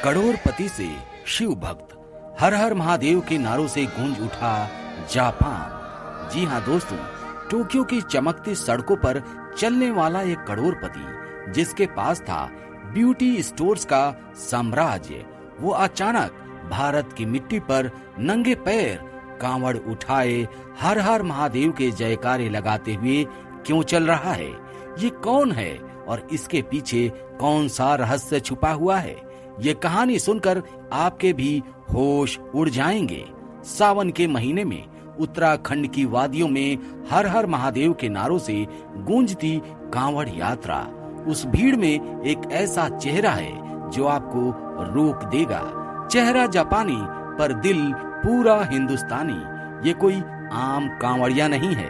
करोड़पति से शिव भक्त, हर हर महादेव के नारों से गूंज उठा जापान। जी हाँ दोस्तों, टोक्यो की चमकती सड़कों पर चलने वाला एक करोड़पति जिसके पास था ब्यूटी स्टोर्स का साम्राज्य, वो अचानक भारत की मिट्टी पर नंगे पैर कांवड़ उठाए हर हर महादेव के जयकारे लगाते हुए क्यों चल रहा है? ये कौन है और इसके पीछे कौन सा रहस्य छुपा हुआ है? ये कहानी सुनकर आपके भी होश उड़ जाएंगे। सावन के महीने में उत्तराखंड की वादियों में हर हर महादेव के नारों से गूंजती कांवड़ यात्रा। उस भीड़ में एक ऐसा चेहरा है जो आपको रोक देगा। चेहरा जापानी पर दिल पूरा हिंदुस्तानी। ये कोई आम कांवड़िया नहीं है,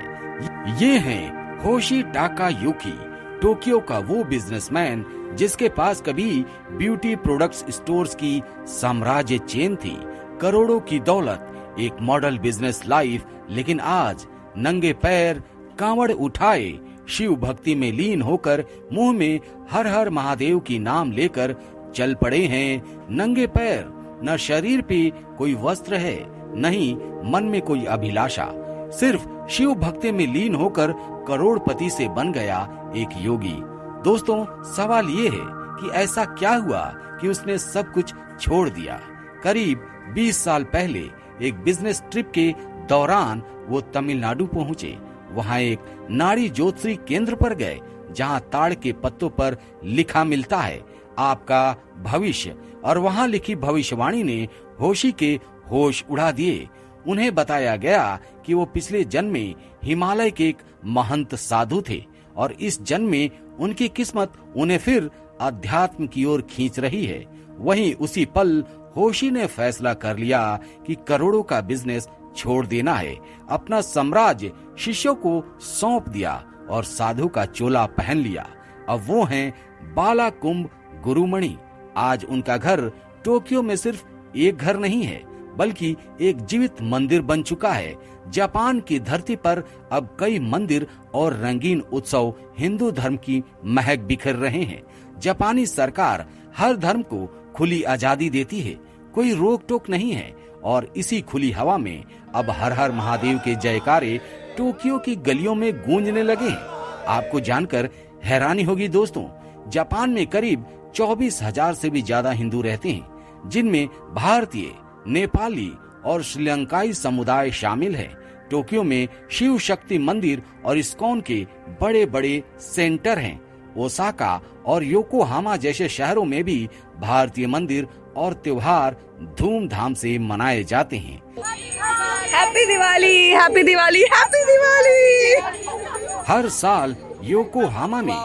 ये है होशी टाकायुकी, टोक्यो का वो बिजनेसमैन जिसके पास कभी ब्यूटी प्रोडक्ट्स स्टोर्स की साम्राज्य चेन थी, करोड़ों की दौलत, एक मॉडल बिजनेस लाइफ, लेकिन आज नंगे पैर कांवड़ उठाए शिव भक्ति में लीन होकर मुंह में हर हर महादेव की नाम लेकर चल पड़े हैं नंगे पैर। न शरीर पे कोई वस्त्र है, नहीं मन में कोई अभिलाषा, सिर्फ शिव भक्ति में लीन होकर करोड़पति से बन गया एक योगी। दोस्तों, सवाल ये है कि ऐसा क्या हुआ कि उसने सब कुछ छोड़ दिया? करीब 20 साल पहले एक बिजनेस ट्रिप के दौरान वो तमिलनाडु पहुंचे। वहां एक नाड़ी ज्योतिषी केंद्र पर गए जहां ताड़ के पत्तों पर लिखा मिलता है आपका भविष्य, और वहां लिखी भविष्यवाणी ने होशी के होश उड़ा दिए। उन्हें बताया गया कि वो पिछले जन्म में हिमालय के एक महंत साधु थे और इस जन्म में उनकी किस्मत उन्हें फिर अध्यात्म की ओर खींच रही है। वहीं उसी पल होशी ने फैसला कर लिया कि करोड़ों का बिजनेस छोड़ देना है। अपना साम्राज्य शिष्यों को सौंप दिया और साधु का चोला पहन लिया। अब वो हैं बालाकुंभ गुरुमणि। आज उनका घर टोक्यो में सिर्फ एक घर नहीं है, बल्कि एक जीवित मंदिर बन चुका है। जापान की धरती पर अब कई मंदिर और रंगीन उत्सव हिंदू धर्म की महक बिखेर रहे हैं। जापानी सरकार हर धर्म को खुली आजादी देती है, कोई रोक टोक नहीं है, और इसी खुली हवा में अब हर हर महादेव के जयकारे टोक्यो की गलियों में गूंजने लगे हैं। आपको जानकर हैरानी होगी दोस्तों, जापान में करीब 24,000 से भी ज्यादा हिंदू रहते हैं, जिनमें भारतीय, नेपाली और श्रीलंकाई समुदाय शामिल है। टोक्यो में शिव शक्ति मंदिर और इस्कॉन के बड़े बड़े सेंटर हैं। ओसाका और योकोहामा जैसे शहरों में भी भारतीय मंदिर और त्योहार धूमधाम से मनाए जाते हैं। Happy Diwali, happy Diwali, happy Diwali. हर साल योकोहामा में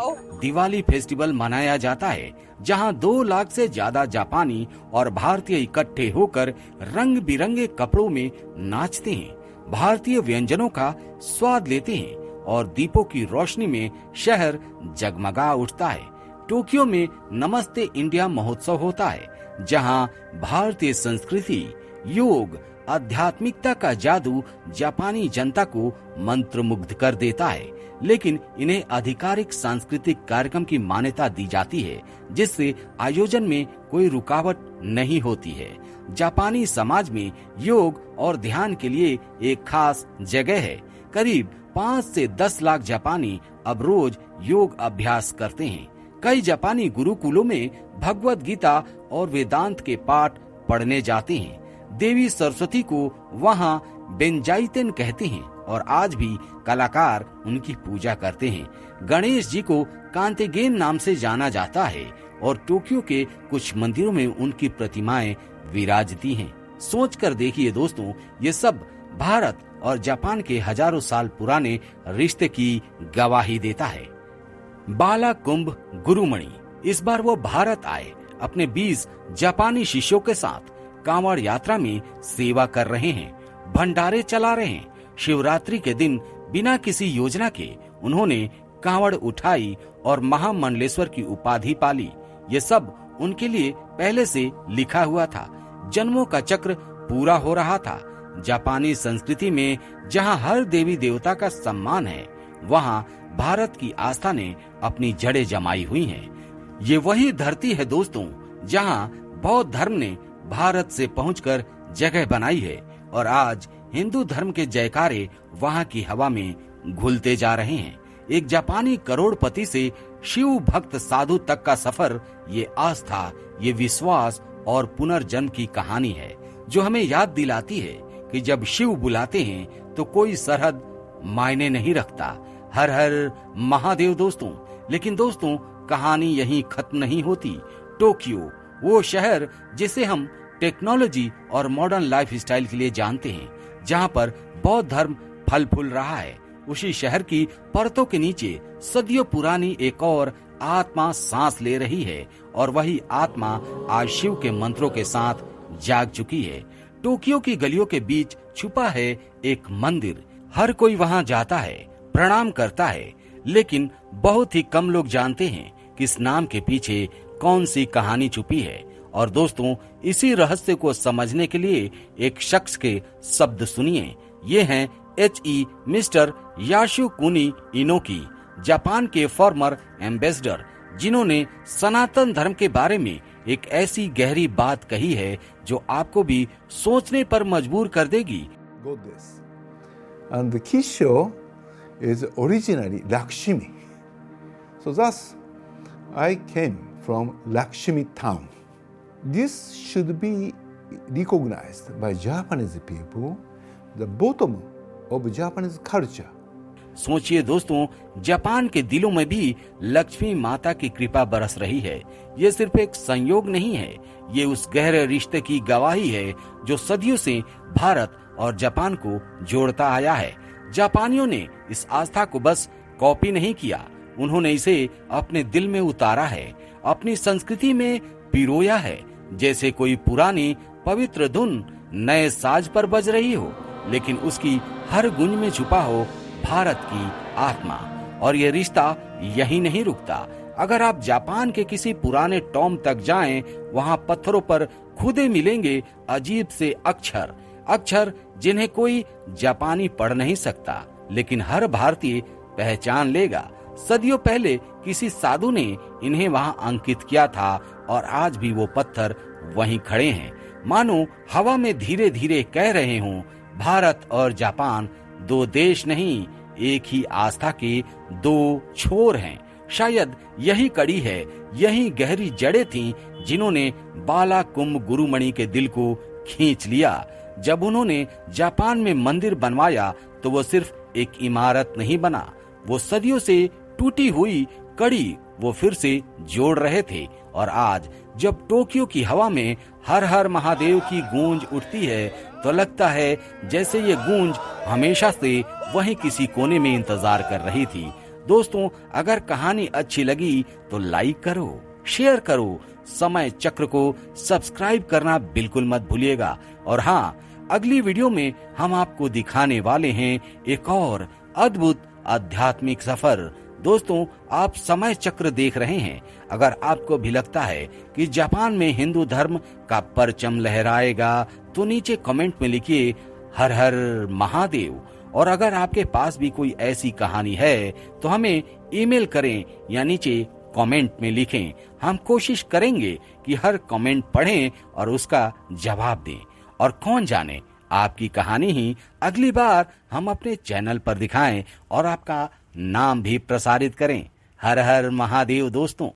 दिवाली फेस्टिवल मनाया जाता है, जहां 2 लाख से ज्यादा जापानी और भारतीय इकट्ठे होकर रंग बिरंगे कपड़ों में नाचते हैं, भारतीय व्यंजनों का स्वाद लेते हैं और दीपों की रोशनी में शहर जगमगा उठता है। टोक्यो में नमस्ते इंडिया महोत्सव होता है, जहां भारतीय संस्कृति, योग, आध्यात्मिकता का जादू जापानी जनता को मंत्रमुग्ध कर देता है। लेकिन इन्हें आधिकारिक सांस्कृतिक कार्यक्रम की मान्यता दी जाती है, जिससे आयोजन में कोई रुकावट नहीं होती है। जापानी समाज में योग और ध्यान के लिए एक खास जगह है। करीब 5 से 10 लाख जापानी अब रोज योग अभ्यास करते हैं। कई जापानी गुरुकुलों में भगवत गीता और वेदांत के पाठ पढ़ने जाते हैं। देवी सरस्वती को वहाँ बेंजाइतेन कहते हैं और आज भी कलाकार उनकी पूजा करते हैं। गणेश जी को कांतेगेन नाम से जाना जाता है और टोक्यो के कुछ मंदिरों में उनकी प्रतिमाएं विराजती हैं। सोचकर देखिए दोस्तों, ये सब भारत और जापान के हजारों साल पुराने रिश्ते की गवाही देता है। बालाकुंभ गुरुमणि इस बार वो भारत आए, अपने 20 जापानी शिष्यों के साथ कांवड़ यात्रा में सेवा कर रहे हैं, भंडारे चला रहे हैं। शिवरात्रि के दिन बिना किसी योजना के उन्होंने कांवड़ उठाई और महामंडलेश्वर की उपाधि पाली। ये सब उनके लिए पहले से लिखा हुआ था। जन्मों का चक्र पूरा हो रहा था। जापानी संस्कृति में जहां हर देवी देवता का सम्मान है, वहां भारत की आस्था ने अपनी जड़ें जमाई हुई हैं। ये वही धरती है दोस्तों, जहां बौद्ध धर्म ने भारत से पहुंचकर जगह बनाई है और आज हिंदू धर्म के जयकारे वहां की हवा में घुलते जा रहे हैं। एक जापानी करोड़पति से शिव भक्त साधु तक का सफर, ये आस्था, ये विश्वास और पुनर्जन्म की कहानी है जो हमें याद दिलाती है कि जब शिव बुलाते हैं तो कोई सरहद मायने नहीं रखता। हर हर महादेव दोस्तों। लेकिन दोस्तों, कहानी यहीं खत्म नहीं होती। टोक्यो, वो शहर जिसे हम टेक्नोलॉजी और मॉडर्न लाइफस्टाइल के लिए जानते हैं, जहां पर बौद्ध धर्म फल फूल रहा है, उसी शहर की परतों के नीचे सदियों पुरानी एक और आत्मा सांस ले रही है और वही आत्मा आज शिव के मंत्रों के साथ जाग चुकी है। टोक्यो की गलियों के बीच छुपा है एक मंदिर। हर कोई वहां जाता है, प्रणाम करता है, लेकिन बहुत ही कम लोग जानते हैं कि इस नाम के पीछे कौन सी कहानी छुपी है। और दोस्तों, इसी रहस्य को समझने के लिए एक शख्स के शब्द सुनिए। ये हैं HE मिस्टर यासुकुनी इनोकी, जापान के फॉर्मर एम्बेसडर, जिन्होंने सनातन धर्म के बारे में एक ऐसी गहरी बात कही है जो आपको भी सोचने पर मजबूर कर देगी। And the Kisho is originally Lakshmi. So thus, I came from Lakshmi town. This should be recognized by Japanese people, the bottom of Japanese culture. सोचिए दोस्तों, जापान के दिलों में भी लक्ष्मी माता की कृपा बरस रही है। ये सिर्फ एक संयोग नहीं है, ये उस गहरे रिश्ते की गवाही है जो सदियों से भारत और जापान को जोड़ता आया है। जापानियों ने इस आस्था को बस कॉपी नहीं किया, उन्होंने इसे अपने दिल में उतारा है, अपनी संस्कृति में पिरोया है। जैसे कोई पुरानी पवित्र धुन नए साज पर बज रही हो, लेकिन उसकी हर गूंज में छुपा हो भारत की आत्मा। और ये रिश्ता यही नहीं रुकता। अगर आप जापान के किसी पुराने टॉम तक जाएं, वहां पत्थरों पर खुदे मिलेंगे अजीब से अक्षर, अक्षर जिन्हें कोई जापानी पढ़ नहीं सकता, लेकिन हर भारतीय पहचान लेगा। सदियों पहले किसी साधु ने इन्हें वहां अंकित किया था और आज भी वो पत्थर वहीं खड़े हैं, मानो हवा में धीरे धीरे कह रहे हों, भारत और जापान दो देश नहीं, एक ही आस्था के दो छोर हैं। शायद यही कड़ी है, यही गहरी जड़ें थीं जिन्होंने बालाकुंभ गुरुमणि के दिल को खींच लिया। जब उन्होंने जापान में मंदिर बनवाया तो वो सिर्फ एक इमारत नहीं बना, वो सदियों से टूटी हुई कड़ी वो फिर से जोड़ रहे थे। और आज जब टोक्यो की हवा में हर हर महादेव की गूंज उठती है तो लगता है जैसे ये गूंज हमेशा से वहीं किसी कोने में इंतजार कर रही थी। दोस्तों, अगर कहानी अच्छी लगी तो लाइक करो, शेयर करो, समय चक्र को सब्सक्राइब करना बिल्कुल मत भूलिएगा। और हाँ, अगली वीडियो में हम आपको दिखाने वाले हैं एक और अद्भुत आध्यात्मिक सफर। दोस्तों, आप समय चक्र देख रहे हैं। अगर आपको भी लगता है कि जापान में हिंदू धर्म का परचम लहराएगा तो नीचे कमेंट में लिखिए हर हर महादेव। और अगर आपके पास भी कोई ऐसी कहानी है तो हमें ईमेल करें या नीचे कमेंट में लिखें। हम कोशिश करेंगे कि हर कमेंट पढ़ें और उसका जवाब दें। और कौन जाने, आपकी कहानी ही अगली बार हम अपने चैनल पर दिखाएं और आपका नाम भी प्रसारित करें। हर हर महादेव दोस्तों।